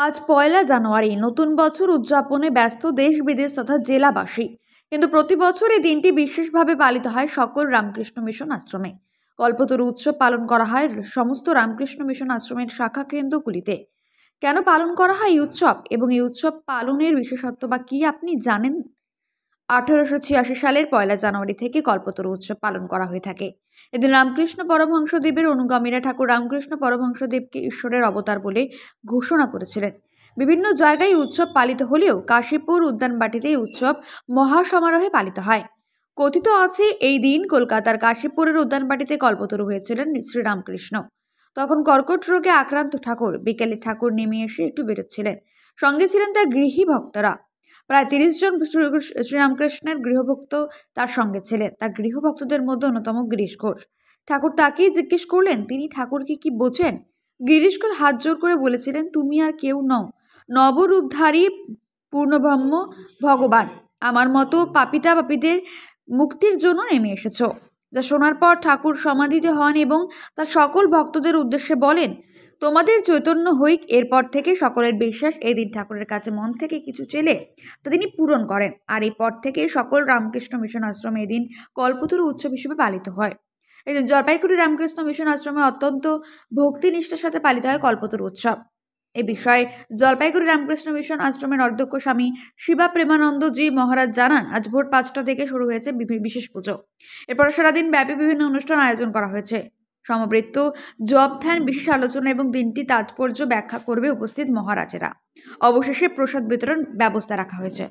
আজ পয়লা জানুয়ারি নতুন বছর উদযাপনে ব্যস্ত দেশ বিদেশ তথা জেলাবাসী। কিন্তু প্রতি বছর এই দিনটি বিশেষভাবে পালিত হয় সকল রামকৃষ্ণ মিশন আশ্রমে। কল্পতরু উৎসব পালন করা হয় সমস্ত রামকৃষ্ণ মিশন আশ্রমের শাখা কেন্দ্রগুলিতে। কেন পালন করা হয় এই উৎসব এবং এই উৎসব পালনের বিশেষত্ব বা কি আপনি জানেন? 1886 সালের পয়লা জানুয়ারি থেকে কল্পতরু উৎসব পালন করা হয়ে থাকে। এদিন রামকৃষ্ণ পরমহংসদেবের অনুগামীরা ঠাকুর রামকৃষ্ণ পরমহংসদেবকে ঈশ্বরের অবতার বলে ঘোষণা করেছিলেন। বিভিন্ন জায়গায় উৎসব পালিত হলেও কাশীপুর উদ্যানবাটিতে এই উৎসব মহাসমারোহে পালিত হয়। কথিত আছে এই দিন কলকাতার কাশীপুরের উদ্যানবাটিতে কল্পতরু হয়েছিলেন শ্রীরামকৃষ্ণ। তখন কর্কট রোগে আক্রান্ত ঠাকুর বিকেলে ঠাকুর নেমে এসে একটু বেরোচ্ছিলেন। সঙ্গে ছিলেন তার গৃহী ভক্তরা। প্রায় 30 জন শ্রীরামকৃষ্ণের গৃহভক্ত তার সঙ্গে ছিলেন। তার গৃহভক্তদের মধ্যে অন্যতম গিরিশ ঘোষ। ঠাকুর তাকেই জিজ্ঞেস করলেন তিনি ঠাকুরকে কি বোঝেন। গিরিশ ঘোষ হাত জোর করে বলেছিলেন, তুমি আর কেউ নও, নবরূপধারী পূর্ণব্রহ্ম ভগবান। আমার মতো পাপীদের মুক্তির জন্য নেমে এসেছো। যা শোনার পর ঠাকুর সমাধিত হন এবং তার সকল ভক্তদের উদ্দেশ্যে বলেন, তোমাদের চৈতন্য হইক। এরপর থেকে সকলের বিশ্বাস এই দিন ঠাকুরের কাছে মন থেকে কিছু চেলে তা তিনি পূরণ করেন। আর এই পর থেকে সকল রামকৃষ্ণ মিশন আশ্রমে এদিন কল্পতরু উৎসব হিসেবে পালিত হয়। এই দিন জলপাইগুড়ি রামকৃষ্ণ মিশন আশ্রমে অত্যন্ত ভক্তিনিষ্ঠার সাথে পালিত হয় কল্পতরু উৎসব। এ বিষয়ে জলপাইগুড়ি রামকৃষ্ণ মিশন আশ্রমের অধ্যক্ষ স্বামী শিবা প্রেমানন্দজি মহারাজ জানান, আজ ভোর 5টা থেকে শুরু হয়েছে বিশেষ পুজো। এরপর সারাদিন ব্যাপী বিভিন্ন অনুষ্ঠান আয়োজন করা হয়েছে। সমবৃত্ত, জপ ধ্যান, বিশেষ আলোচনা এবং দিনটি তাৎপর্য ব্যাখ্যা করবে উপস্থিত মহারাজেরা। অবশেষে প্রসাদ বিতরণ ব্যবস্থা রাখা হয়েছে।